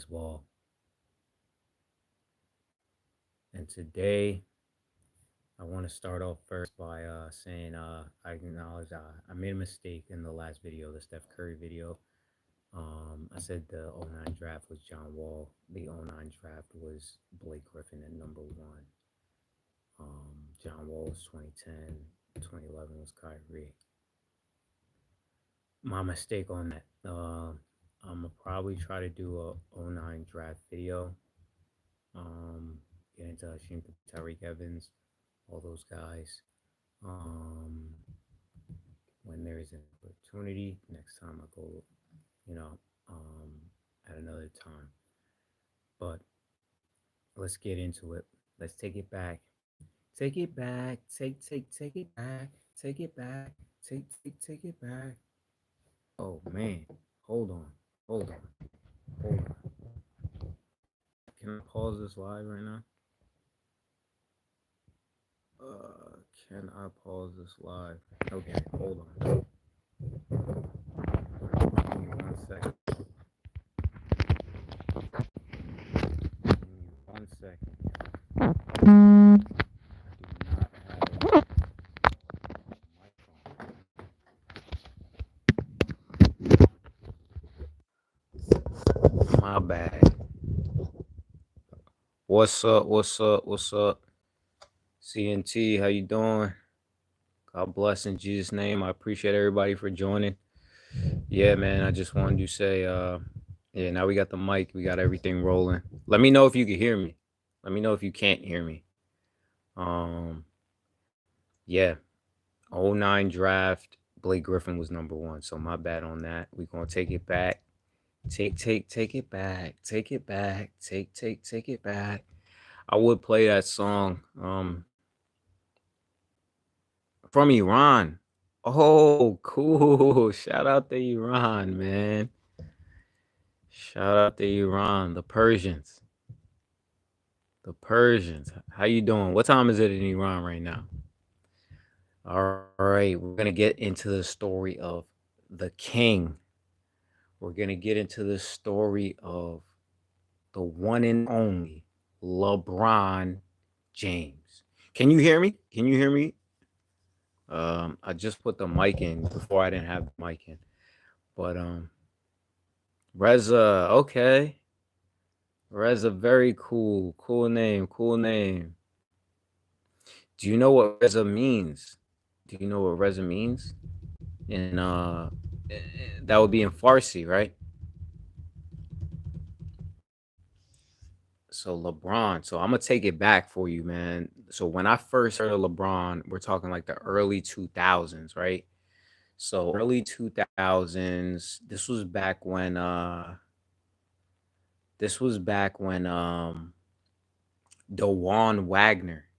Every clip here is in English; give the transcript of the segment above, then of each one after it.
this wall. And today, I want to start off first by saying I acknowledge I made a mistake in the last video, the Steph Curry video. I said the '09 draft was John Wall. The '09 draft was Blake Griffin at number one. John Wall was 2010. 2011 was Kyrie. My mistake on that. I'm gonna probably try to do a '09 draft video. Get into Hashim Tariq Evans, all those guys. Um, when there is an opportunity, next time I go, you know, at another time. But let's get into it. Let's take it back. Take it back. Take it back. Take it back. Take it back. Oh man. Hold on. Hold on. Hold on. Can I pause this live right now? Can I pause this live? Okay, hold on. Give me 1 second. Give me 1 second. I do not have my phone. My bad. What's up? What's up? What's up? CNT, how you doing? God bless in Jesus' name. I appreciate everybody for joining. Yeah, man. I just wanted to say, yeah, now we got the mic, we got everything rolling. Let me know if you can hear me. Let me know if you can't hear me. Yeah. '09 draft, Blake Griffin was number one. So my bad on that. We're gonna take it back. Take it back. Take it back. Take it back. I would play that song. From Iran. Oh, cool. Shout out to Iran, man. Shout out to Iran, the Persians. The Persians. How you doing? What time is it in Iran right now? All right, we're going to get into the story of the king. We're going to get into the story of the one and only LeBron James. Can you hear me? Can you hear me? I just put the mic in before I didn't have the mic in. But Reza, okay. Reza, very cool. Cool name, cool name. Do you know what Reza means? Do you know what Reza means? In that would be in Farsi, right? So LeBron. So I'm gonna take it back for you, man. So when I first heard of LeBron, we're talking like the early 2000s, right? So early 2000s. This was back when DeJuan Wagner.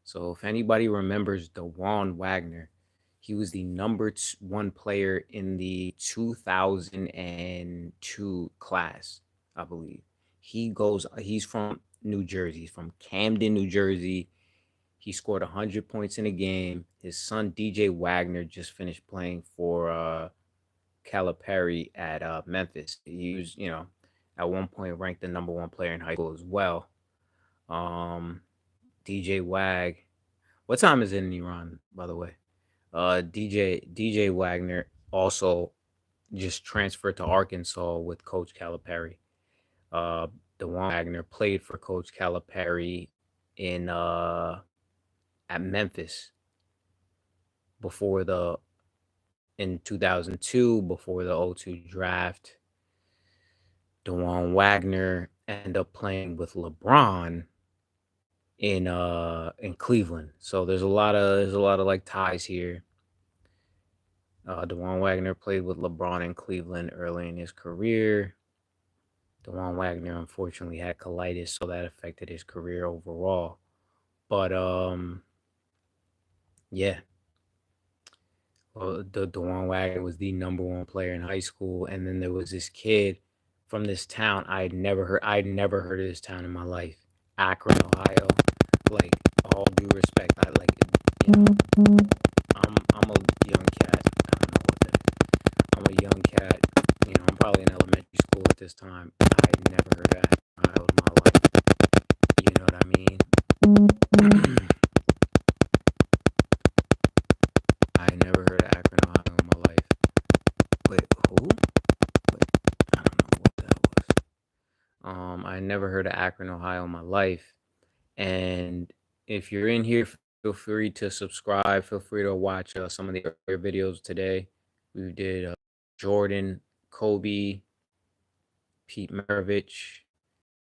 So if anybody remembers DeJuan Wagner, he was the number one player in the 2002 class, I believe. He's from New Jersey. He's from Camden, New Jersey. He scored 100 points in a game. His son, DJ Wagner, just finished playing for Calipari at Memphis. He was, at one point ranked the number one player in high school as well. DJ Wag. What time is it in Iran, by the way? DJ Wagner also just transferred to Arkansas with Coach Calipari. DeJuan Wagner played for Coach Calipari in at Memphis in 2002, before the '02 draft. DeJuan Wagner ended up playing with LeBron in Cleveland. So there's a lot of like ties here. DeJuan Wagner played with LeBron in Cleveland early in his career. DeJuan Wagner unfortunately had colitis, so that affected his career overall. But yeah. Well, DeJuan Wagner was the number one player in high school, and then there was this kid from this town I'd never heard of this town in my life. Akron, Ohio. Like, all due respect, I'm a young cat. I don't know what that is. I'm a young cat. I'm probably in elementary school at at this time. I never heard of Akron, Ohio in my life. You know what I mean? I never heard of Akron, Ohio in my life. Wait, who? Wait, I don't know what that was. I never heard of Akron, Ohio in my life. And if you're in here, feel free to subscribe. Feel free to watch some of the earlier videos today. We did Jordan, Kobe, Pete Maravich,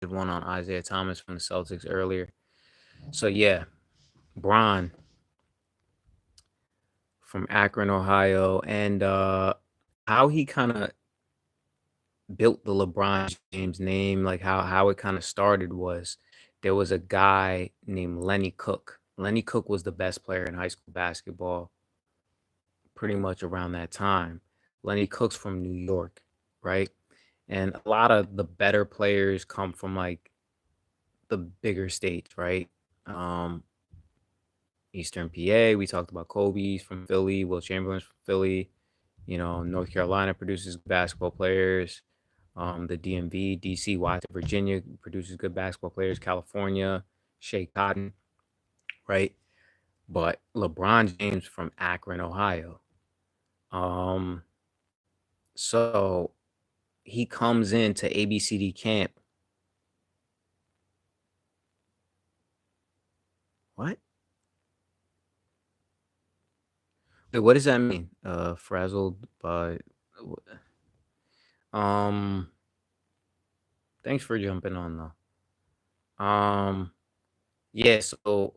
did one on Isaiah Thomas from the Celtics earlier. So yeah, Bron from Akron, Ohio, and how he kind of built the LeBron James name, like how it kind of started was there was a guy named Lenny Cook. Lenny Cook was the best player in high school basketball pretty much around that time. Lenny Cook's from New York, right? And a lot of the better players come from like the bigger states, right? Um, Eastern PA, we talked about Kobe's from Philly, Will Chamberlain's from Philly. You know, North Carolina produces basketball players. The DMV, DC, Washington, Virginia produces good basketball players. California, Shea Cotton, right? But LeBron James from Akron, Ohio. Um, so he comes into ABCD camp. What? Wait, what does that mean? Frazzled by. Um, thanks for jumping on though. Yeah. So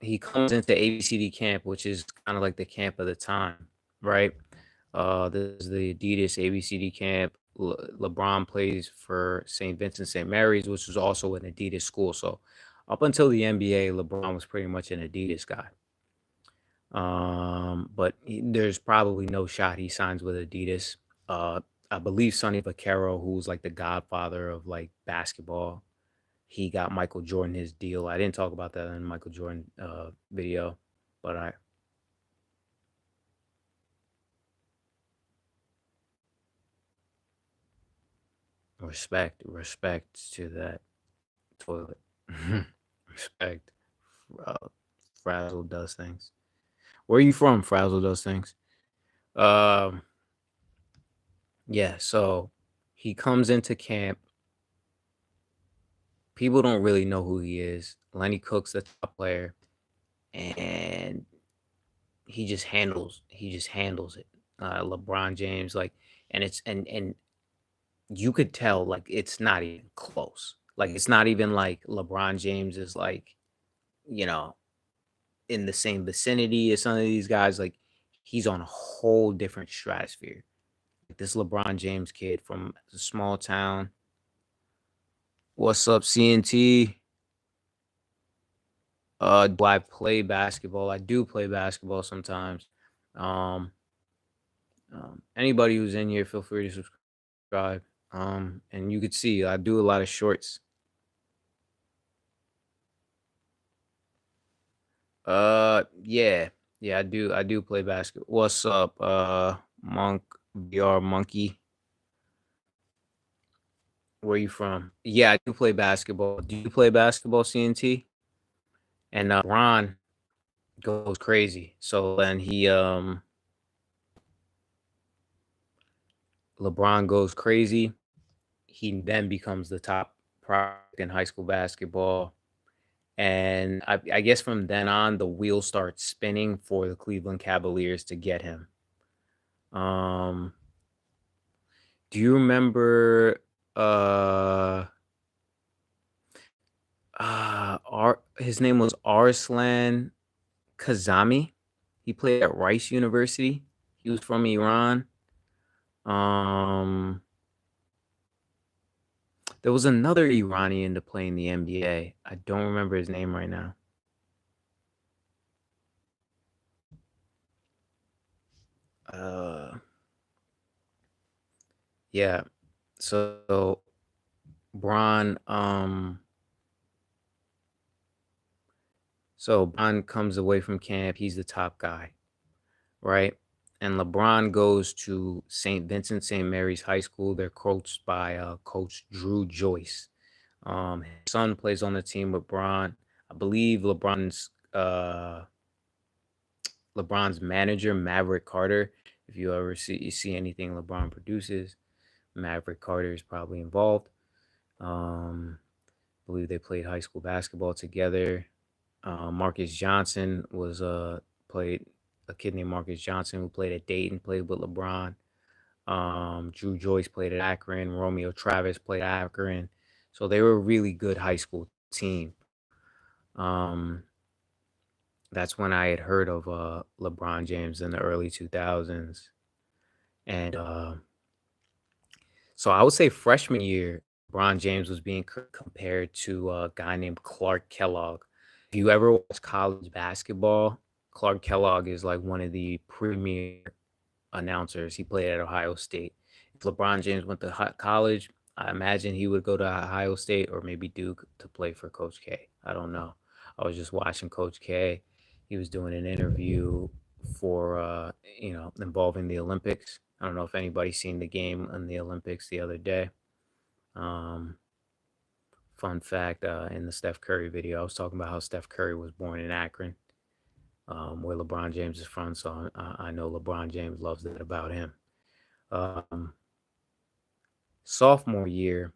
he comes into ABCD camp, which is kind of like the camp of the time, right? This is the Adidas ABCD camp. LeBron plays for St. Vincent St. Mary's, which was also an Adidas school. So up until the NBA, LeBron was pretty much an Adidas guy. But there's probably no shot he signs with Adidas. I believe Sonny Vaccaro, who's like the godfather of like basketball, he got Michael Jordan his deal. I didn't talk about that in the Michael Jordan video, but I respect to that toilet. Respect. Uh, Frazzle does things. Where are you from? Frazzle does things. Um, yeah. So he comes into camp. People don't really know who he is. Lenny Cook's the top player, and he just handles it. LeBron James, like, and and you could tell like it's not even close. Like it's not even like LeBron James is like, you know, in the same vicinity as some of these guys. Like he's on a whole different stratosphere. Like this LeBron James kid from a small town. What's up, CNT? Do I play basketball? I do play basketball sometimes. Um, Anybody who's in here, feel free to subscribe. And you could see I do a lot of shorts. Yeah, I do play basketball. What's up, Monk VR Monkey? Where you from? Yeah, I do play basketball. Do you play basketball, CNT? And Ron goes crazy. So then LeBron goes crazy. He then becomes the top product in high school basketball. And I guess from then on, the wheel starts spinning for the Cleveland Cavaliers to get him. Um, do you remember his name was Arslan Kazami? He played at Rice University. He was from Iran. Um, there was another Iranian to play in the NBA. I don't remember his name right now. Uh, yeah. So Bron, so Bron comes away from camp. He's the top guy, right? and LeBron goes to St. Vincent St. Mary's High School. They're coached by Coach Drew Joyce. His son plays on the team with Bron. I believe LeBron's manager, Maverick Carter. If you ever see anything LeBron produces, Maverick Carter is probably involved. I believe they played high school basketball together. Marcus Johnson was played a kid named Marcus Johnson who played at Dayton, played with LeBron. Drew Joyce played at Akron. Romeo Travis played at Akron. So they were a really good high school team. Um, that's when I had heard of LeBron James in the early 2000s. And so I would say freshman year, LeBron James was being compared to a guy named Clark Kellogg. If you ever watch college basketball, Clark Kellogg is like one of the premier announcers. He played at Ohio State. If LeBron James went to college, I imagine he would go to Ohio State or maybe Duke to play for Coach K. I don't know. I was just watching Coach K. He was doing an interview for involving the Olympics. I don't know if anybody's seen the game in the Olympics the other day. Um, Fun fact, in the Steph Curry video, I was talking about how Steph Curry was born in Akron, where LeBron James is from. So I know LeBron James loves that about him. Um, Sophomore year,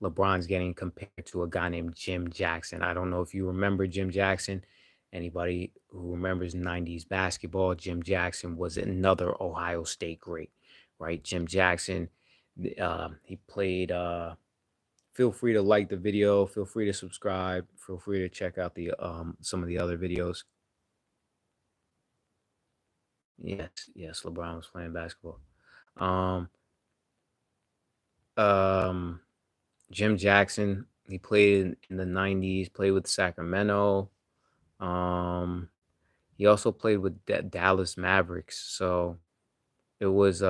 LeBron's getting compared to a guy named Jim Jackson. I don't know if you remember Jim Jackson. Anybody who remembers 90s basketball, Jim Jackson was another Ohio State great, right? Jim Jackson, he played. Feel free to like the video. Feel free to subscribe. Feel free to check out the some of the other videos. Yes, LeBron was playing basketball. Um, um, Jim Jackson, he played in the 90s, played with Sacramento. Um, he also played with Dallas Mavericks. So it was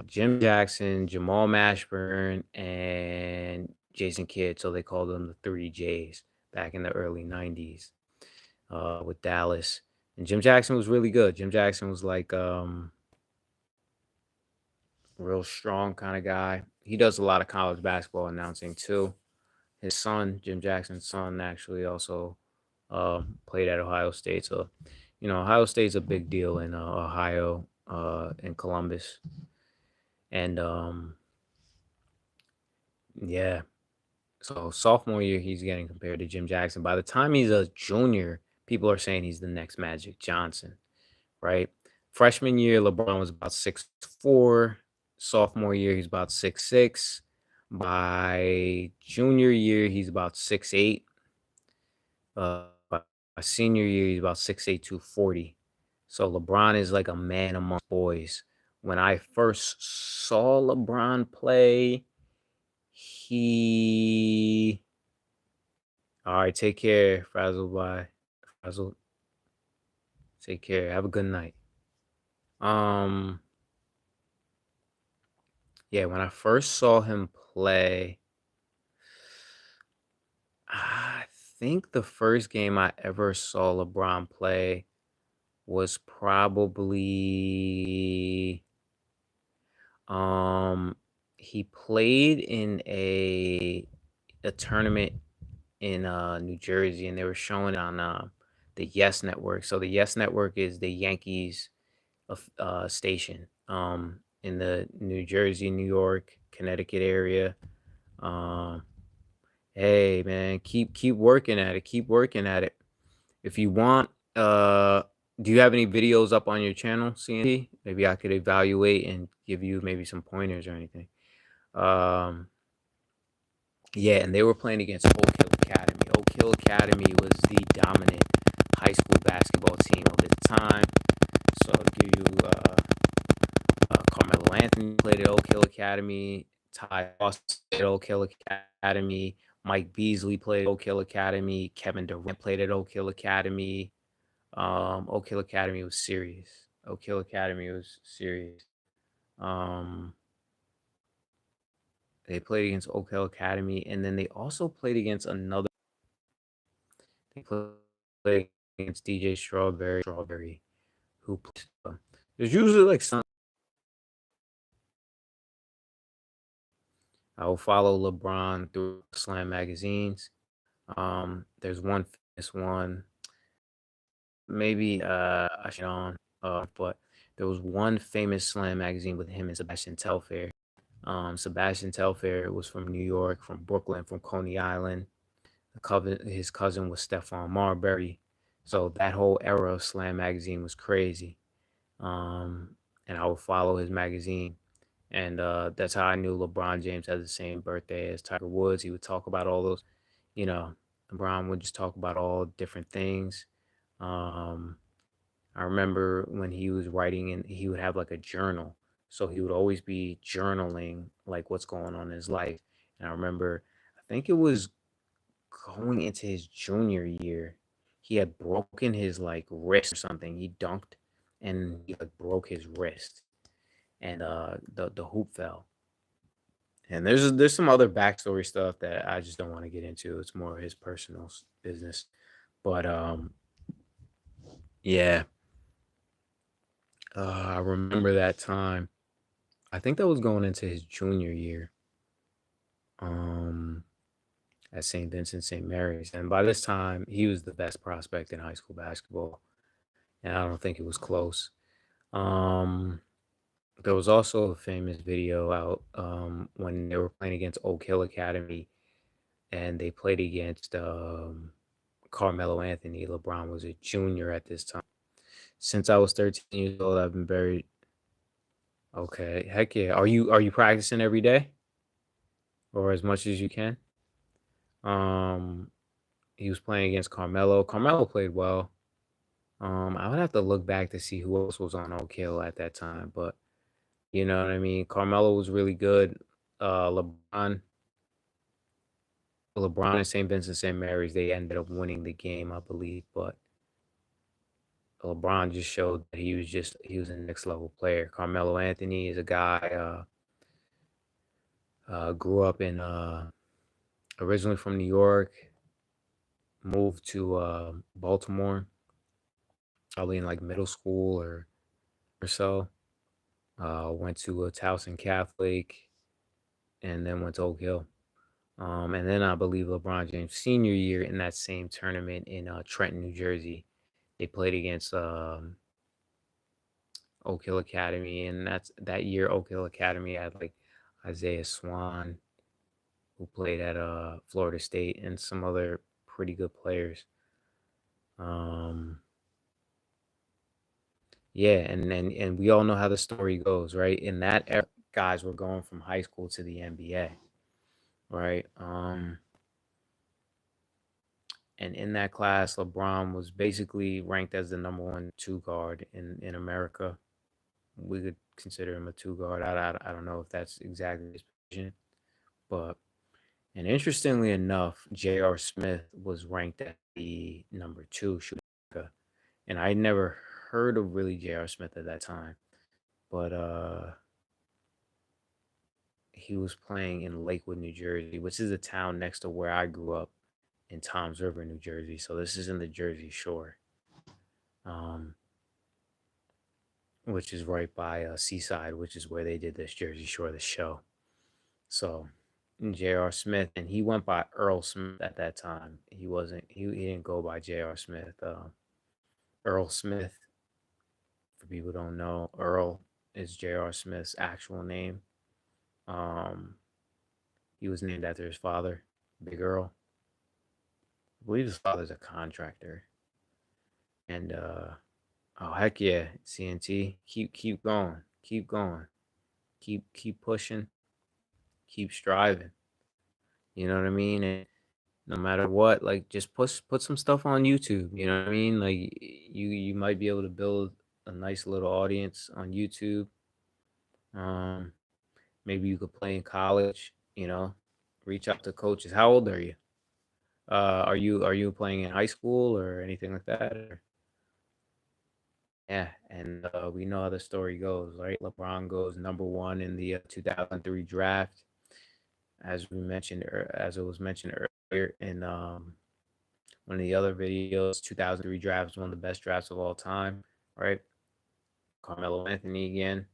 Jim Jackson, Jamal Mashburn, and Jason Kidd. So they called them the 3 J's back in the early 90s with Dallas. And Jim Jackson was really good. Jim Jackson was like real strong kind of guy. He does a lot of college basketball announcing too. His son, Jim Jackson's son, actually also played at Ohio State. So, Ohio State's a big deal in Ohio, in Columbus. And yeah, so sophomore year, he's getting compared to Jim Jackson. By the time he's a junior, people are saying he's the next Magic Johnson, right? Freshman year, LeBron was about 6'4". Sophomore year, he's about 6'6". By junior year, he's about 6'8". By senior year, he's about 6'8", 240. So LeBron is like a man among boys. When I first saw LeBron play, he... All right, take care, Frazzle. Bye. Frazzle, take care. Have a good night. Yeah, when I first saw him play, I think the first game I ever saw LeBron play was probably he played in a tournament in New Jersey, and they were showing it on the Yes Network. So the Yes Network is the Yankees station in the New Jersey, New York, Connecticut area. Hey man, keep working at it. Keep working at it. If you want, do you have any videos up on your channel, CNT? Maybe I could evaluate and give you maybe some pointers or anything. Yeah, and they were playing against Oak Hill Academy. Oak Hill Academy was the dominant high school basketball team of its time. So to give you Carmelo Anthony played at Oak Hill Academy. Ty Austin played at Oak Hill Academy. Mike Beasley played at Oak Hill Academy. Kevin Durant played at Oak Hill Academy. Oak Hill Academy was serious. Oak Hill Academy was serious. They played against Oak Hill Academy, and then they also played against another. They played against DJ Strawberry, who there's usually like some I will follow LeBron through Slam magazines. There's one famous one, maybe I should on, but there was one famous Slam magazine with him and Sebastian Telfair. Sebastian Telfair was from New York, from Brooklyn, from Coney Island. His cousin was Stephon Marbury. So that whole era of Slam magazine was crazy. And I would follow his magazine. And that's how I knew LeBron James had the same birthday as Tiger Woods. He would talk about all those, you know, LeBron would just talk about all different things. Um, I remember when he was writing and he would have like a journal. So he would always be journaling like what's going on in his life. And I remember, I think it was going into his junior year, he had broken his like wrist or something. He dunked and he like broke his wrist and the hoop fell. And there's some other backstory stuff that I just don't want to get into. It's more his personal business. But yeah, I remember that time. I think that was going into his junior year. Um, at St. Vincent St. Mary's, and by this time he was the best prospect in high school basketball, and I don't think it was close. Um, there was also a famous video out when they were playing against Oak Hill Academy, and they played against Carmelo Anthony. LeBron was a junior at this time. Since I was 13 years old, I've been very okay. Heck yeah. Are you practicing every day or as much as you can? Um, he was playing against Carmelo. Carmelo played well. I would have to look back to see who else was on Oak Hill at that time, but you know what I mean. Carmelo was really good. LeBron and St. Vincent St. Mary's, they ended up winning the game, I believe, but LeBron just showed that he was a next level player. Carmelo Anthony is a guy grew up in originally from New York, moved to Baltimore, probably in like middle school or so. Went to a Towson Catholic, and then went to Oak Hill. And then I believe LeBron James' senior year in that same tournament in Trenton, New Jersey, they played against Oak Hill Academy, and that year Oak Hill Academy had like Isaiah Swan, who played at Florida State, and some other pretty good players. Um, yeah, and we all know how the story goes, right? In that era, guys were going from high school to the NBA, right? And in that class, LeBron was basically ranked as the number one two guard in America. We could consider him a two guard. I don't know if that's exactly his position, but and interestingly enough, J.R. Smith was ranked at the number two shooter, and I never heard of really J.R. Smith at that time, but he was playing in Lakewood, New Jersey, which is a town next to where I grew up in Toms River, New Jersey. So this is in the Jersey Shore. Um, which is right by Seaside, which is where they did this Jersey Shore, the show. So J.R. Smith, and he went by Earl Smith at that time. He didn't go by J.R. Smith. Earl Smith, for people who don't know, Earl is J.R. Smith's actual name. Um, he was named after his father, Big Earl. I believe his father's a contractor. And oh heck yeah, CNT, keep going, keep going, keep pushing, keep striving. You know what I mean? And no matter what, like just put some stuff on YouTube. You know what I mean? Like you might be able to build a nice little audience on YouTube. Um, maybe you could play in college. You know, reach out to coaches. How old are you? Are you playing in high school or anything like that? Yeah, and we know how the story goes, right? LeBron goes number one in the 2003 draft, as it was mentioned earlier in one of the other videos. 2003 draft is one of the best drafts of all time, right? Carmelo Anthony again.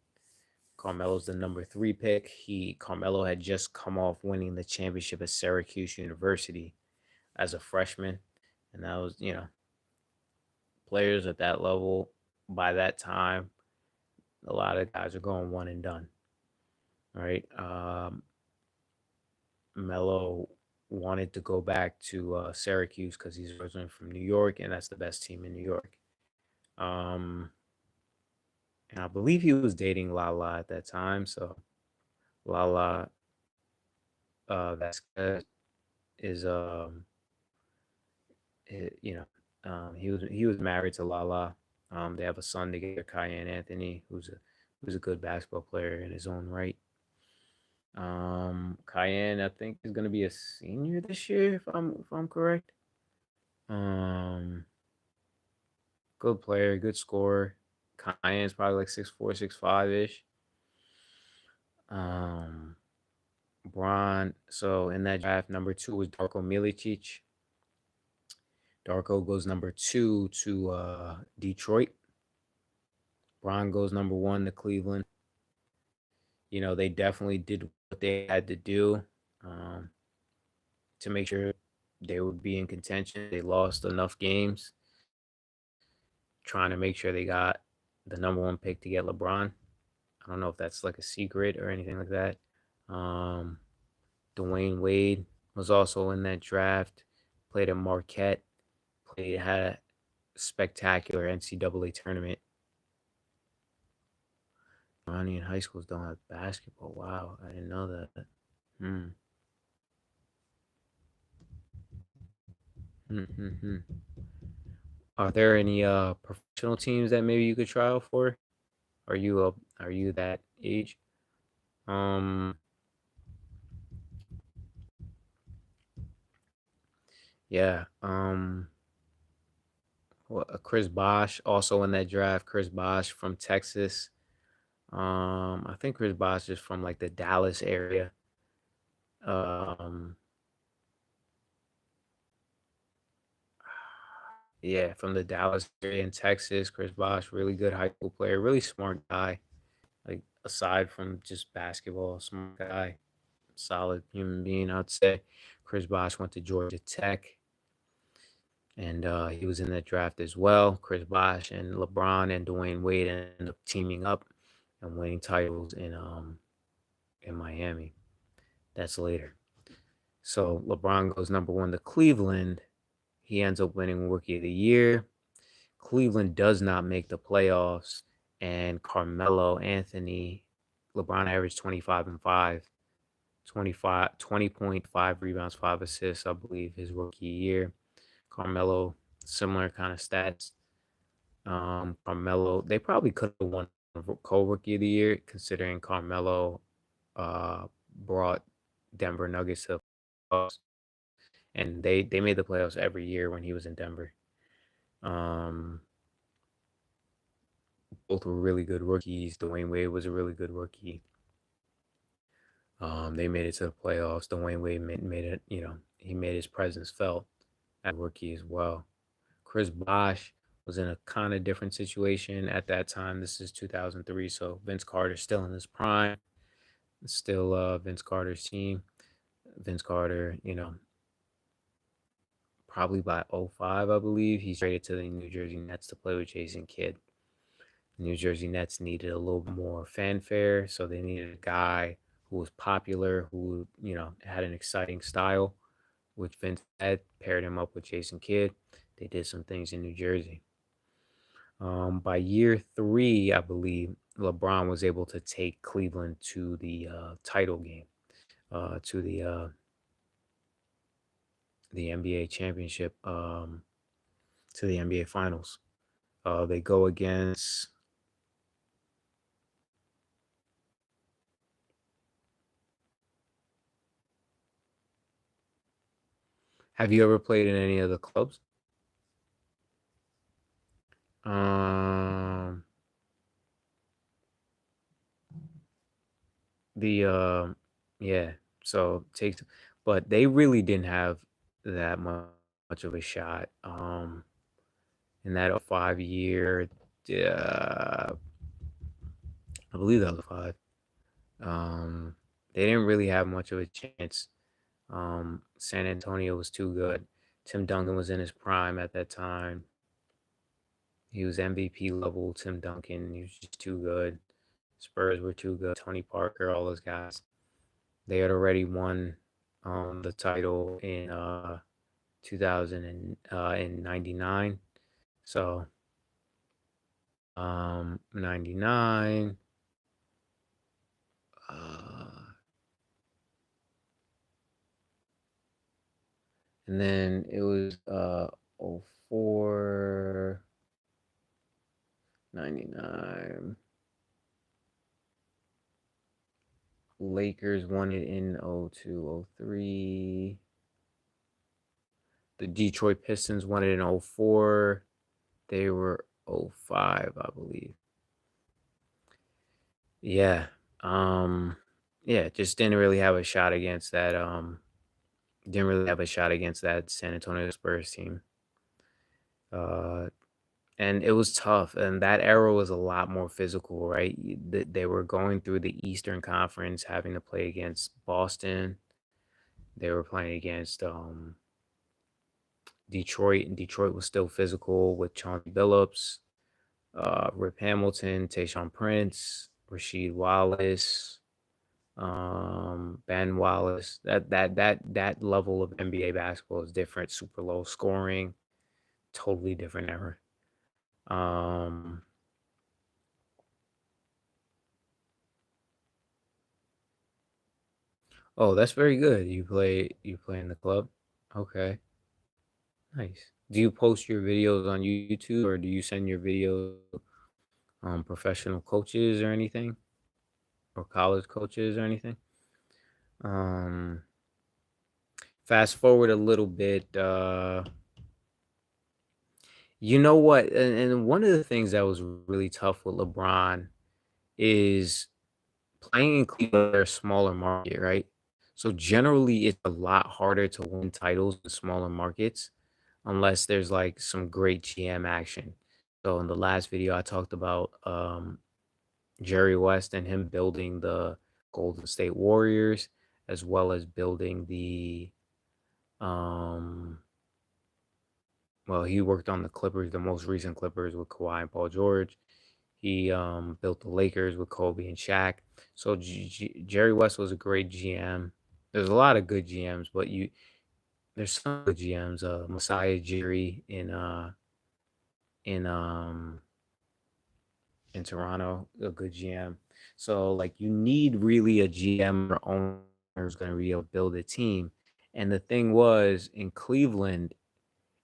Carmelo's the number 3 pick. Carmelo had just come off winning the championship at Syracuse University as a freshman, and that was, players at that level by that time, a lot of guys are going one and done, right? Melo wanted to go back to Syracuse because he's originally from New York, and that's the best team in New York. Um, and I believe he was dating Lala at that time, so Lala Vasquez is he was married to Lala. They have a son together, Kyan Anthony, who's a good basketball player in his own right. Cayenne, I think, is gonna be a senior this year, if I'm correct. Um, Good player, good scorer. Cayenne's probably like 6'4", 6'5" ish. Um, Bron. So in that draft, number 2 was Darko Milicic. Darko goes number 2 to Detroit. Bron goes number 1 to Cleveland. They definitely did what they had to do um, to make sure they would be in contention. They lost enough games trying to make sure they got the number 1 pick to get LeBron. I don't know if that's like a secret or anything like that. Um, Dwayne Wade was also in that draft. Played at Marquette. Had a spectacular NCAA tournament. Iranian high schools don't have basketball. Wow, I didn't know that. Hmm. Hmm. Hmm. Hmm. Are there any professional teams that maybe you could try out for? Are you that age? Um. Yeah. Chris Bosh also in that draft. Chris Bosh from Texas. I think Chris Bosh is from like the Dallas area. Um, yeah, from the Dallas area in Texas. Chris Bosh, really good high school player, really smart guy. Like aside from just basketball, smart guy, solid human being, I'd say. Chris Bosh went to Georgia Tech, and he was in that draft as well. Chris Bosh and LeBron and Dwayne Wade ended up teaming up and winning titles in Miami. That's later. So LeBron goes number 1 to Cleveland. He ends up winning Rookie of the Year. Cleveland does not make the playoffs, and Carmelo Anthony, LeBron averaged 25 and 5, 20.5 rebounds, 5 assists, I believe, his rookie year. Carmelo, similar kind of stats. Carmelo, they probably could have won co-rookie of the year, considering Carmelo brought Denver Nuggets to the playoffs, and they made the playoffs every year when he was in Denver. Um, both were really good rookies. Dwayne Wade was a really good rookie. They made it to the playoffs. Dwayne Wade made it. He made his presence felt as a rookie as well. Chris Bosh was in a kind of different situation at that time. This is 2003, so Vince Carter's still in his prime. Still Vince Carter's team. Vince Carter, probably by '05, I believe, he's traded to the New Jersey Nets to play with Jason Kidd. The New Jersey Nets needed a little more fanfare, so they needed a guy who was popular, who, had an exciting style, which Vince had paired him up with Jason Kidd. They did some things in New Jersey. By year 3, I believe, LeBron was able to take Cleveland to the title game, to the NBA championship, to the NBA finals. They go against. Have you ever played in any of the clubs? Um, the yeah. So takes, but they really didn't have that much of a shot. In that 5 year, I believe that was 5. Um, they didn't really have much of a chance. San Antonio was too good. Tim Duncan was in his prime at that time. He was MVP level. Tim Duncan, he was just too good. Spurs were too good. Tony Parker, all those guys. They had already won the title in 2000 and in 99. So 99 uh and then it was 04, 99. Lakers won it in 02, 03. The Detroit Pistons won it in 04. They were 05, I believe. Yeah. Um yeah, just didn't really have a shot against that didn't really have a shot against that San Antonio Spurs team. Uh and it was tough, and that era was a lot more physical, right? They were going through the Eastern Conference, having to play against Boston. They were playing against Detroit, and Detroit was still physical with Chauncey Billups, Rip Hamilton, Tayshaun Prince, Rasheed Wallace, Ben Wallace. That level of NBA basketball is different. Super low scoring, totally different era. Um, oh, that's very good. You play in the club. Okay, nice. Do you post your videos on YouTube, or do you send your videos professional coaches or anything, or college coaches or anything? Um, Fast forward a little bit. You know what? And one of the things that was really tough with LeBron is playing in Cleveland, they're a smaller market, right? So generally, it's a lot harder to win titles in smaller markets unless there's like some great GM action. So in the last video, I talked about Jerry West and him building the Golden State Warriors, as well as building the um well, he worked on the Clippers, the most recent Clippers with Kawhi and Paul George. He built the Lakers with Kobe and Shaq. So Jerry West was a great GM. There's a lot of good GMs, but there's some good GMs. Messiah Ujiri in in Toronto, a good GM. So like you need really a GM or owner who's going to be able to build a team. And the thing was in Cleveland,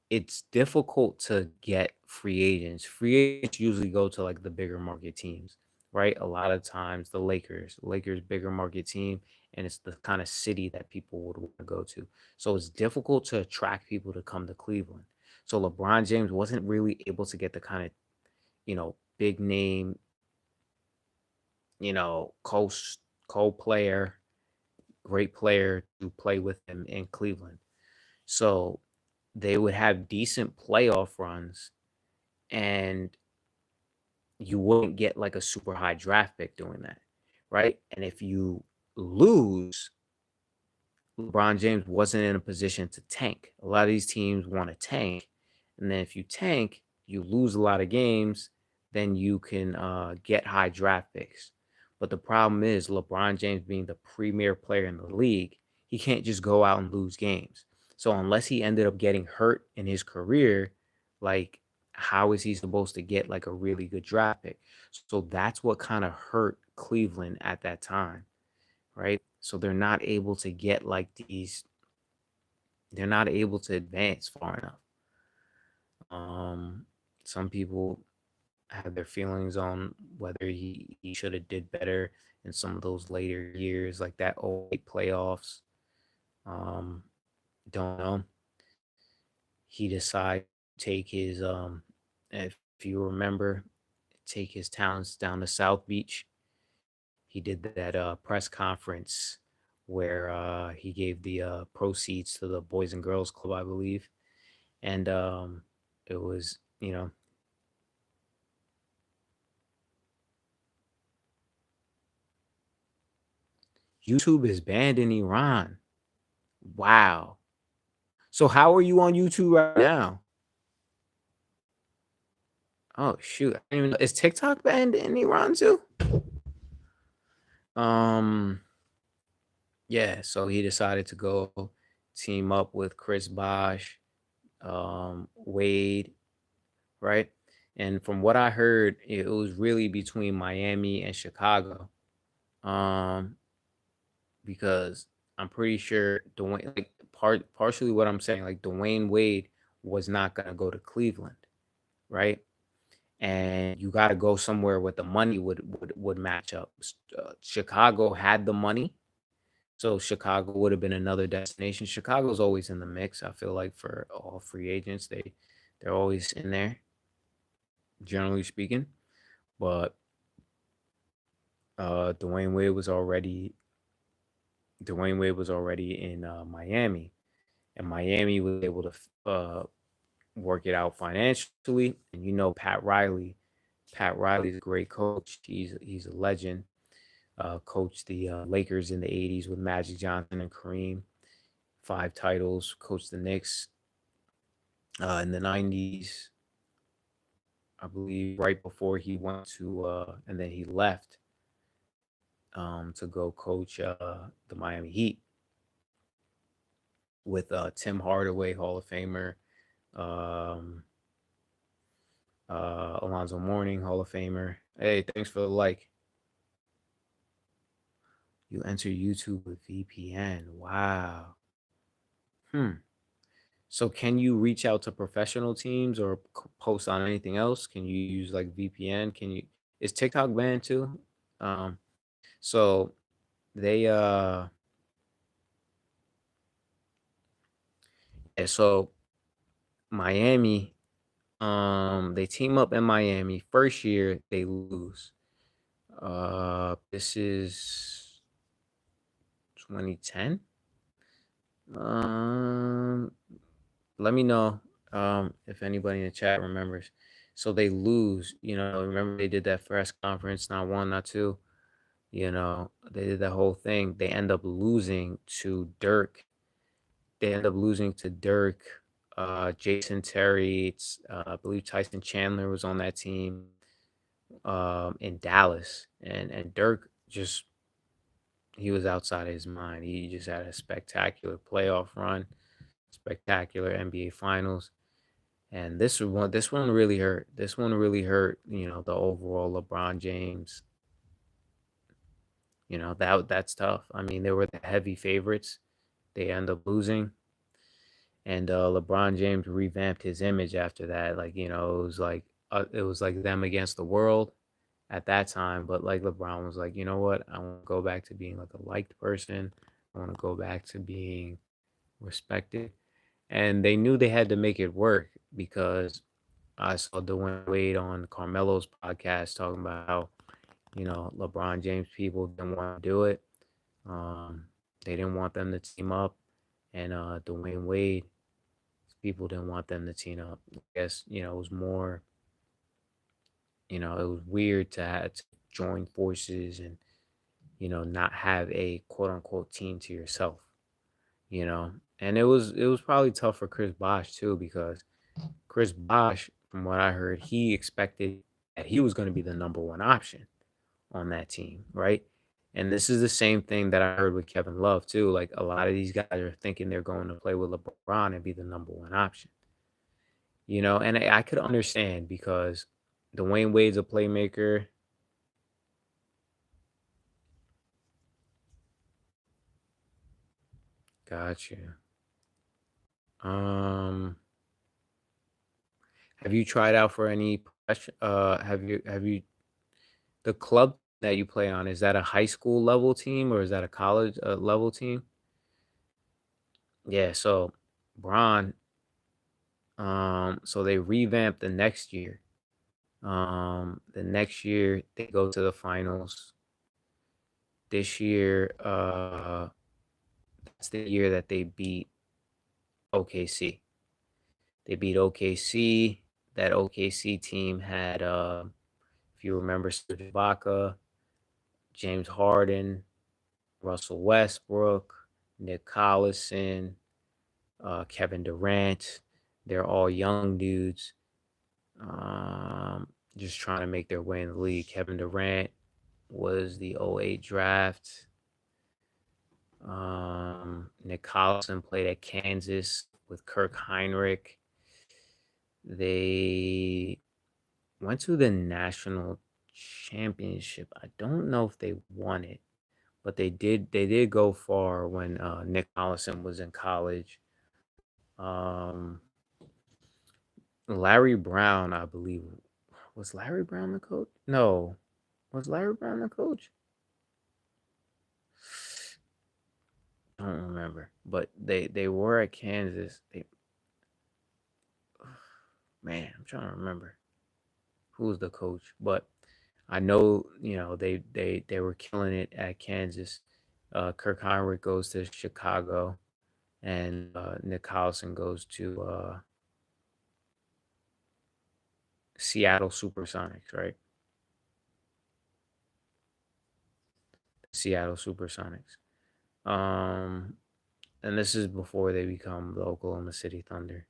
it's difficult to get free agents. Free agents usually go to like the bigger market teams, right? A lot of times the Lakers bigger market team, and it's the kind of city that people would want to go to. So it's difficult to attract people to come to Cleveland. So LeBron James wasn't really able to get the kind of, big name, you know, co co player, great player to play with him in Cleveland. So they would have decent playoff runs, and you wouldn't get like a super high draft pick doing that, right? And if you lose, LeBron James wasn't in a position to tank. A lot of these teams want to tank, and then if you tank, you lose a lot of games, then you can get high draft picks. But the problem is LeBron James being the premier player in the league, he can't just go out and lose games. So unless he ended up getting hurt in his career, like how is he supposed to get like a really good draft pick? So that's what kind of hurt Cleveland at that time, right? So they're not able to advance far enough. Um, some people have their feelings on whether he should have did better in some of those later years, like that '08 playoffs. Um, don't know. He decided to take his if you remember, take his talents down to South Beach. He did that press conference where he gave the proceeds to the Boys and Girls Club, I believe, and it was, YouTube is banned in Iran. Wow. So how are you on YouTube right now? Oh shoot. I didn't even know. Is TikTok banned in Iran too? Um yeah, so he decided to go team up with Chris Bosh, Wade, right? And from what I heard, it was really between Miami and Chicago. Um, because I'm pretty sure Dwayne, like partially what I'm saying, like Dwayne Wade was not gonna go to Cleveland, right? And you got to go somewhere where the money would match up. Chicago had the money, so Chicago would have been another destination. Chicago's always in the mix. I feel like for all free agents, they're always in there, generally speaking. But Dwayne Wade was already in Miami, and Miami was able to work it out financially. And you know, Pat Riley's a great coach. He's a legend. Coached the Lakers in the '80s with Magic Johnson and Kareem. 5 titles. Coached the Knicks in the '90s, I believe, right before he went to, and then he left to go coach the Miami Heat with Tim Hardaway, Hall of Famer, um, Alonzo Mourning, Hall of Famer. Hey, thanks for the like. You enter YouTube with VPN. Wow. Hmm. So can you reach out to professional teams or post on anything else? Can you use like VPN? Can you is TikTok banned too? Um, so they yeah, so Miami, they team up in Miami. First year they lose. This is 2010. Um, Let me know if anybody in the chat remembers. So they lose, remember they did that press conference, not one, not two, they did that whole thing. They end up losing to Dirk. They end up losing to Dirk, Jason Terry, I believe Tyson Chandler was on that team in Dallas. And Dirk just he was outside of his mind. He just had a spectacular playoff run, spectacular NBA finals. And this one really hurt. This one really hurt, the overall LeBron James. That's tough. I mean, they were the heavy favorites. They end up losing. And LeBron James revamped his image after that. Like, it was like them against the world at that time. But like LeBron was like, you know what? I want to go back to being like a liked person. I want to go back to being respected. And they knew they had to make it work because I saw Dwayne Wade on Carmelo's podcast talking about how, LeBron James people didn't want to do it. Um, they didn't want them to team up. And Dwayne Wade, people didn't want them to team up. I guess, it was more, it was weird to have to join forces and, not have a quote unquote team to yourself, you know. And it was probably tough for Chris Bosh too, because Chris Bosh, from what I heard, he expected that he was going to be the number one option on that team, right? And this is the same thing that I heard with Kevin Love too. Like a lot of these guys are thinking they're going to play with LeBron and be the number one option, And I could understand because Dwayne Wade's a playmaker. Gotcha. Um, have you tried out for any? Have you the club that you play on? Is that a high school level team or is that a college level team? Yeah. So Bron, so they revamped the next year. The next year they go to the finals. This year, that's the year that they beat OKC. They beat OKC. That OKC team had, if you remember, Serge Ibaka, James Harden, Russell Westbrook, Nick Collison, Kevin Durant. They're all young dudes, um, just trying to make their way in the league. Kevin Durant was the '08 draft. Nick Collison played at Kansas with Kirk Heinrich. They went to the national championship. I don't know if they won it, but they did go far when Nick Collison was in college. Um, Larry Brown, I believe, was Larry Brown the coach? No, was Larry Brown the coach? I don't remember, but they were at Kansas. Man, I'm trying to remember who was the coach, but I know they were killing it at Kansas. Kirk Heinrich goes to Chicago, and Nick Collison goes to Seattle Supersonics, right? Seattle Supersonics. Um, and this is before they become the Oklahoma City Thunder,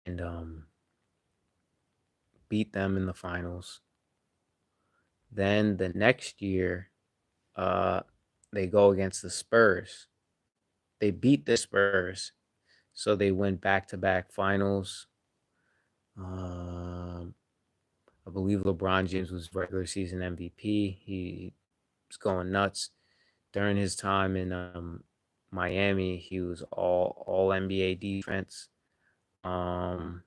and beat them in the finals. Then the next year, uh, they go against the Spurs. They beat the Spurs, so they went back-to-back finals. Um, I believe LeBron James was regular season MVP. He was going nuts during his time in Miami. He was all NBA defense. Um,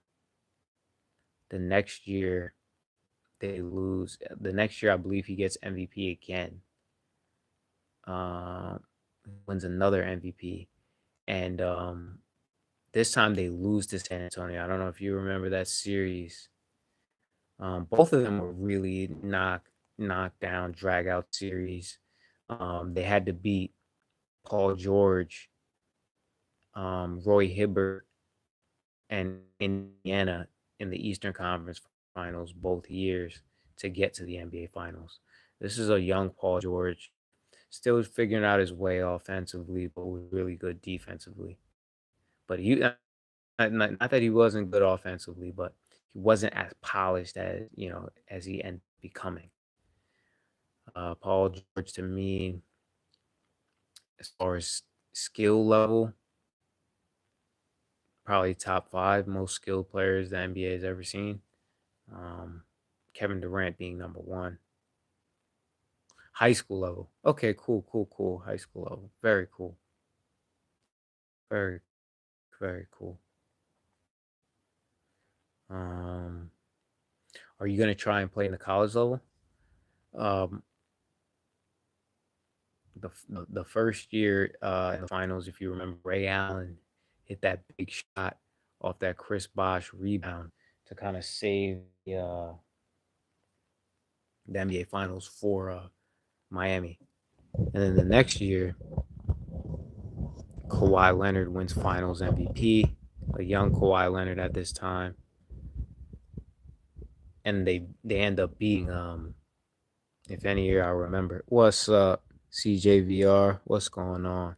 the next year they lose. The next year, I believe he gets MVP again. Um, wins another MVP, and this time they lose to San Antonio. I don't know if you remember that series. Both of them were really knocked down, drag out series. They had to beat Paul George, Roy Hibbert, and Indiana in the Eastern Conference Finals both years to get to the NBA Finals. This is a young Paul George, still figuring out his way offensively, but was really good defensively. But not that he wasn't good offensively, but he wasn't as polished as he ended up becoming. Paul George, to me, as far as skill level, probably top five most skilled players the NBA has ever seen. Um, Kevin Durant being number one. High school level. Okay, cool, cool, cool. High school level. Very cool. Very, very cool. Um, are you gonna try and play in the college level? Um, the first year in the finals, if you remember, Ray Allen hit that big shot off that Chris Bosh rebound to kind of save the NBA Finals for Miami. And then the next year, Kawhi Leonard wins Finals MVP, a young Kawhi Leonard at this time, and they end up beating if any year I remember. What's up, CJVR? What's going on?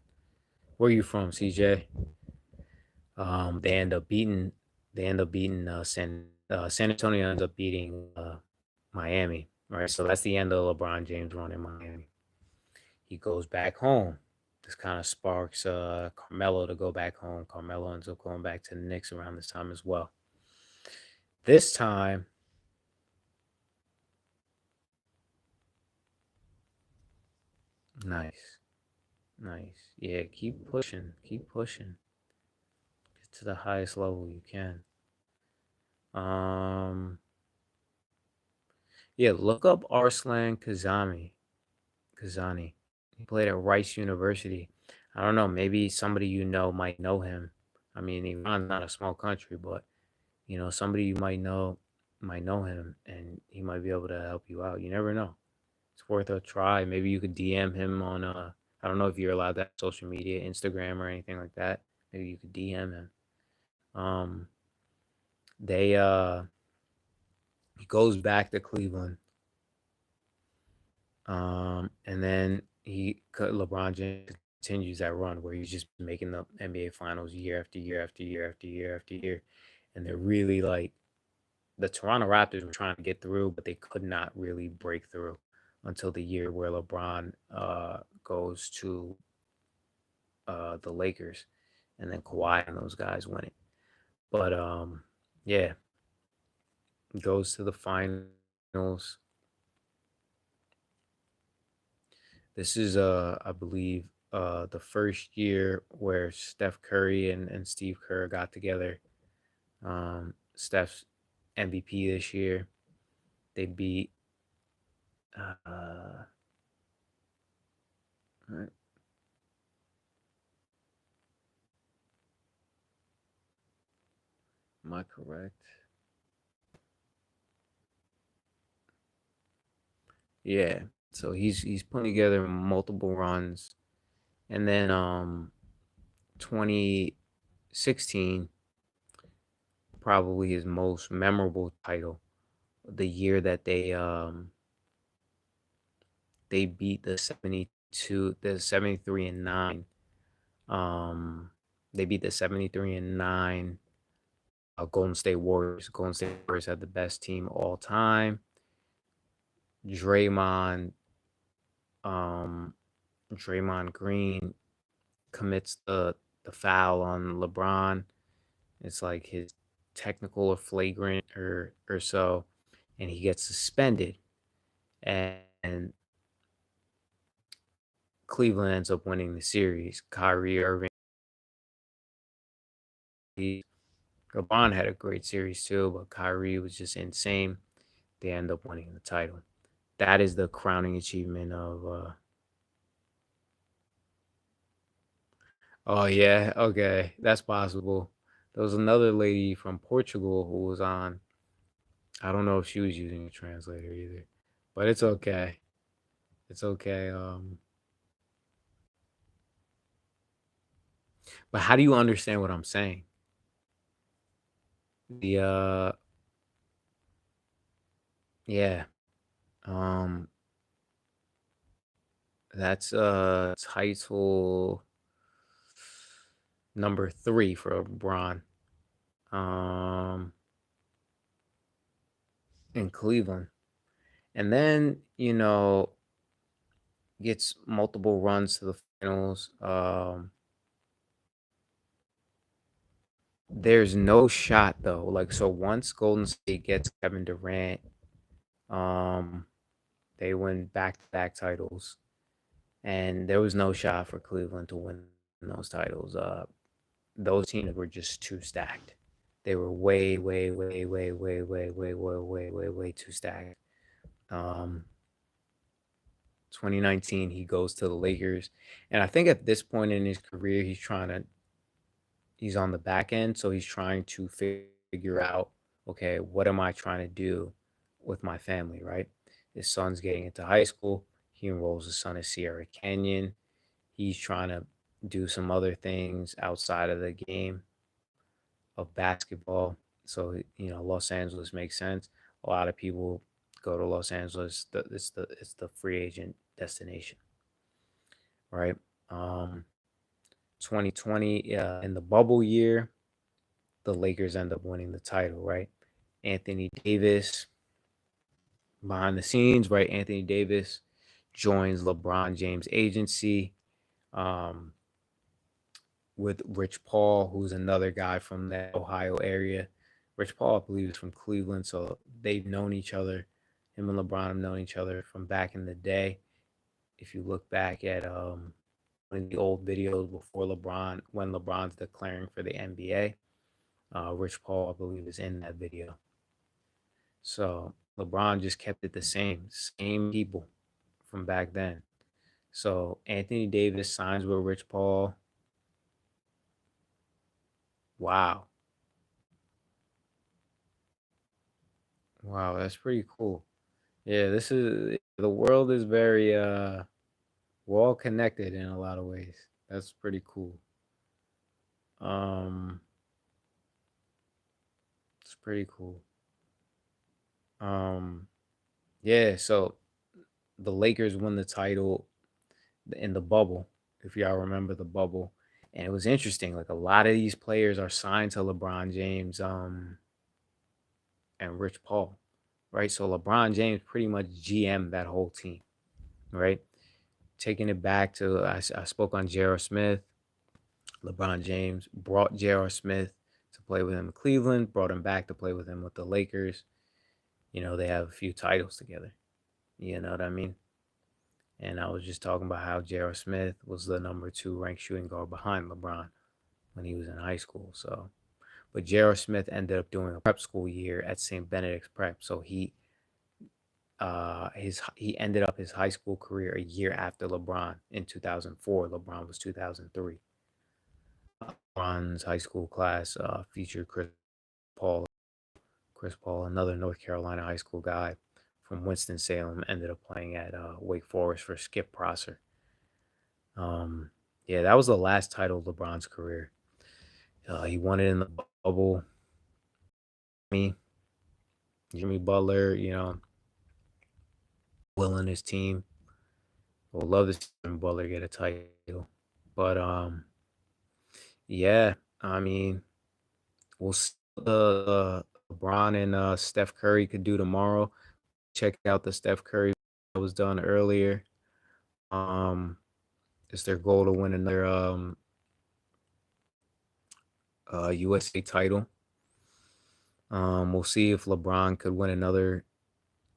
Where you from, CJ? They end up beating San Antonio ends up beating Miami, right? So that's the end of LeBron James run in Miami. He goes back home. This kind of sparks Carmelo to go back home. Carmelo ends up going back to the Knicks around this time as well. This time, nice, nice. Yeah, keep pushing, keep pushing. Get to the highest level you can. Um, yeah, look up Arslan Kazani. He played at Rice University. I don't know, maybe somebody you know might know him. I mean, Iran's not a small country, but somebody you might know him and he might be able to help you out. You never know. It's worth a try. Maybe you could DM him on I don't know if you're allowed that social media, Instagram or anything like that. Maybe you could DM him. Um they he goes back to Cleveland. And then LeBron James continues that run where he's just making the NBA Finals year after year after year after year after year, and they're really like the Toronto Raptors were trying to get through, but they could not really break through until the year where LeBron goes to the Lakers, and then Kawhi and those guys win it. But yeah, goes to the finals. This is I believe the first year where Steph Curry and Steve Kerr got together. Steph's MVP this year. They beat right, am I correct? Yeah. So he's putting together multiple runs. And then 2016, probably his most memorable title, the year that they beat the 73 and 9. Um they beat the 73 and 9 Golden State Warriors. Golden State Warriors had the best team all time. Draymond um Draymond Green commits the foul on LeBron. It's like his technical or flagrant or so, and he gets suspended. And Cleveland ends up winning the series. Kyrie Irving, LeBron had a great series too, but Kyrie was just insane. They end up winning the title. That is the crowning achievement of. Oh yeah, okay, that's possible. There was another lady from Portugal who was on. I don't know if she was using a translator either, but it's okay. It's okay. But how do you understand what I'm saying? The yeah. Um, that's title number 3 for LeBron. Um, in Cleveland. And then, gets multiple runs to the finals. There's no shot though. Like so once Golden State gets Kevin Durant, um, they win back-to-back titles. And there was no shot for Cleveland to win those titles. Those teams were just too stacked. They were way, way, way, way, way, way, way, way, way, way, way too stacked. Um, 2019, he goes to the Lakers, and I think at this point in his career, he's on the back end, so he's trying to figure out, okay, what am I trying to do with my family, right? His son's getting into high school. He enrolls his son at Sierra Canyon. He's trying to do some other things outside of the game of basketball. So, Los Angeles makes sense. A lot of people go to Los Angeles. It's the free agent destination, right? Um, 2020 in the bubble year, the Lakers end up winning the title, right? Anthony Davis behind the scenes, right? Anthony Davis joins LeBron James agency. Um, with Rich Paul, who's another guy from that Ohio area. Rich Paul, I believe, is from Cleveland, so they've known each other. Him and LeBron have known each other from back in the day. If you look back at one of the old videos before LeBron, when LeBron's declaring for the NBA, Rich Paul, I believe, is in that video. So LeBron just kept it the same people from back then. So Anthony Davis signs with Rich Paul. Wow. Wow, that's pretty cool. Yeah, this is the world is very well connected in a lot of ways. That's pretty cool. Um it's pretty cool. Um yeah, so the Lakers won the title. in the bubble, if y'all remember the bubble. And it was interesting. Like a lot of these players are signed to LeBron James and Rich Paul, right? So LeBron James pretty much GM that whole team, right? Taking it back to I spoke on J.R. Smith. LeBron James brought J.R. Smith to play with him in Cleveland, brought him back to play with him with the Lakers. They have a few titles together. You know what I mean? And I was just talking about how J.R. Smith was the number 2 ranked shooting guard behind LeBron when he was in high school. So, but J.R. Smith ended up doing a prep school year at St. Benedict's Prep. So he ended up his high school career a year after LeBron in 2004. LeBron was 2003. LeBron's high school class featured Paul. Chris Paul, another North Carolina high school guy from Winston-Salem, ended up playing at Wake Forest for Skip Prosser. Yeah, that was the last title of LeBron's career. He won it in the bubble. Me, Jimmy Butler, Will and his team. We'll love to see Jimmy Butler get a title. But yeah, I mean, we'll see what LeBron and Steph Curry could do tomorrow. Check out the Steph Curry that was done earlier. It's their goal to win another USA title. We'll see if LeBron could win another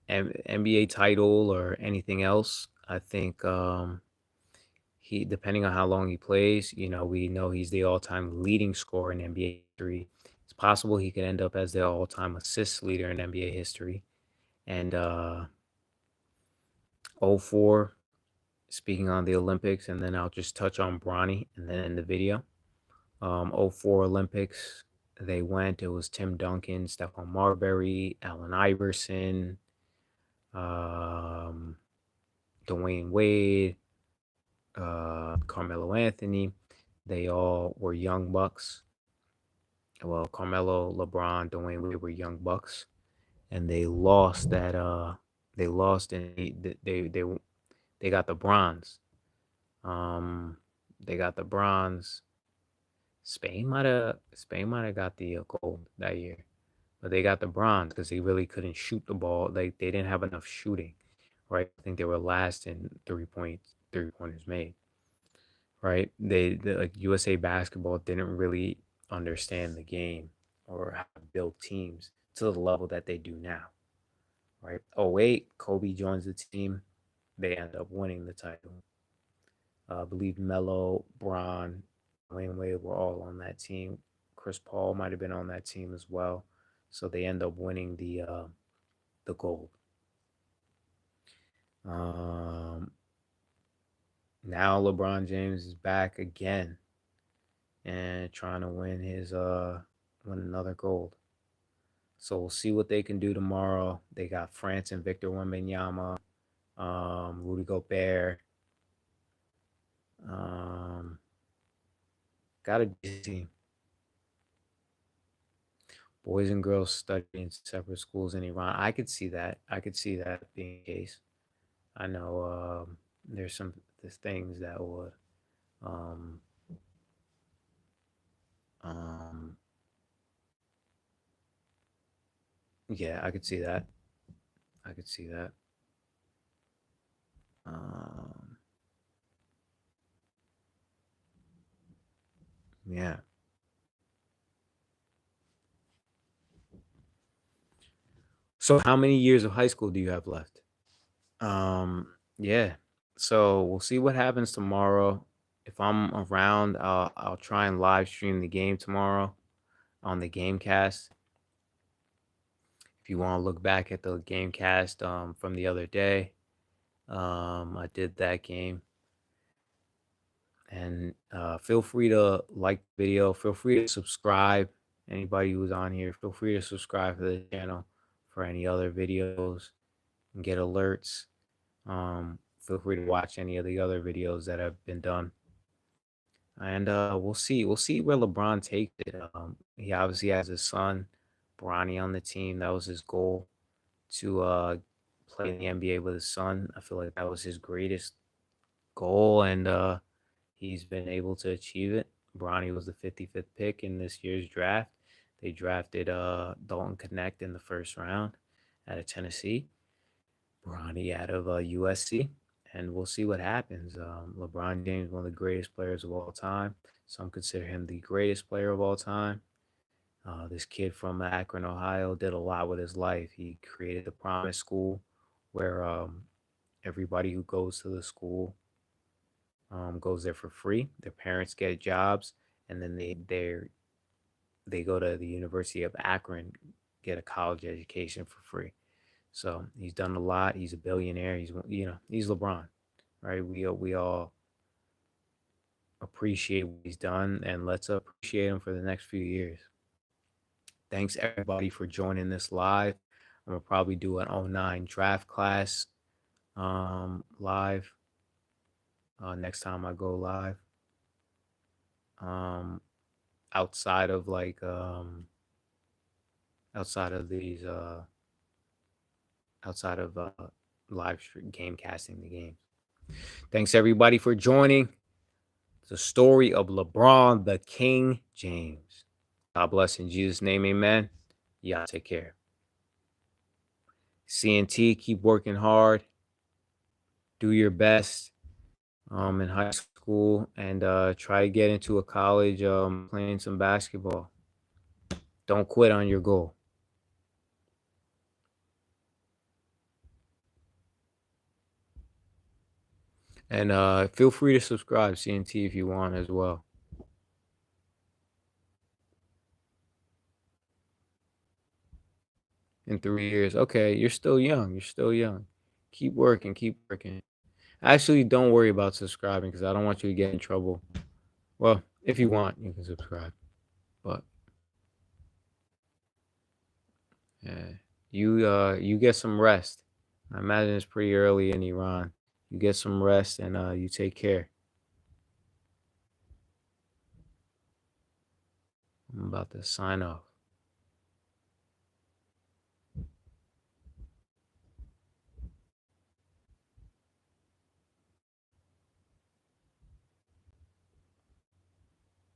NBA title or anything else. I think he, depending on how long he plays, we know he's the all-time leading scorer in NBA history. It's possible he could end up as the all-time assist leader in NBA history. And '04, speaking on the Olympics, and then I'll just touch on Bronny and then in the video. '04 Olympics, they went. It was Tim Duncan, Stephon Marbury, Allen Iverson, um, Dwayne Wade, Carmelo Anthony. They all were young bucks. Well, Carmelo, LeBron, Dwayne Wade were young bucks, and they lost that. They lost and they got the bronze. Um, they got the bronze. Spain might have got the gold that year, but they got the bronze because they really couldn't shoot the ball. They didn't have enough shooting, right? I think they were last in 3 pointers made, right? They like USA basketball didn't really understand the game or how to build teams to the level that they do now, right? Oh wait, Kobe joins the team. They end up winning the title. I believe Melo, Bron, Wayne Wade were all on that team. Chris Paul might have been on that team as well. So they end up winning the gold. Um, Now LeBron James is back again and trying to win another gold. So we'll see what they can do tomorrow. They got France and Victor Wembanyama, Rudy Gobert. Um, got a decent team. Boys and girls study in separate schools in Iran. I could see that. I could see that being the case. I know there's things that would um um yeah, I could see that. I could see that. Um yeah. So how many years of high school do you have left? Yeah. So we'll see what happens tomorrow. If I'm around, I'll try and live stream the game tomorrow on the Gamecast. If you want to look back at the Gamecast from the other day, I did that game. And feel free to like the video. Feel free to subscribe. Anybody who's on here, feel free to subscribe to the channel for any other videos and get alerts. Feel free to watch any of the other videos that have been done. And we'll see. We'll see where LeBron takes it. He obviously has his son, Bronny, on the team. That was his goal to play in the NBA with his son. I feel like that was his greatest goal, and he's been able to achieve it. Bronny was the 55th pick in this year's draft. They drafted Dalton Connect in the first round out of Tennessee, Bronny out of USC, and we'll see what happens. LeBron James, one of the greatest players of all time. Some consider him the greatest player of all time. This kid from Akron, Ohio, did a lot with his life. He created the Promise School, where everybody who goes to the school goes there for free. Their parents get jobs, and then they go to the University of Akron, get a college education for free. So he's done a lot. He's a billionaire. He's LeBron, right? We all appreciate what he's done, and let's appreciate him for the next few years. Thanks everybody for joining this live. I'm gonna probably do an '09 draft class live next time I go live. Um, outside of outside of these outside of live stream game casting the games. Thanks everybody for joining. The story of LeBron the King James. God bless in Jesus' name, amen. Y'all take care. CNT, keep working hard. Do your best in high school, and try to get into a college playing some basketball. Don't quit on your goal. And feel free to subscribe, CNT, if you want as well. In 3 years. Okay, you're still young. You're still young. Keep working. Keep working. Actually, don't worry about subscribing because I don't want you to get in trouble. Well, if you want, you can subscribe. But yeah, you get some rest. I imagine it's pretty early in Iran. You get some rest and you take care. I'm about to sign off.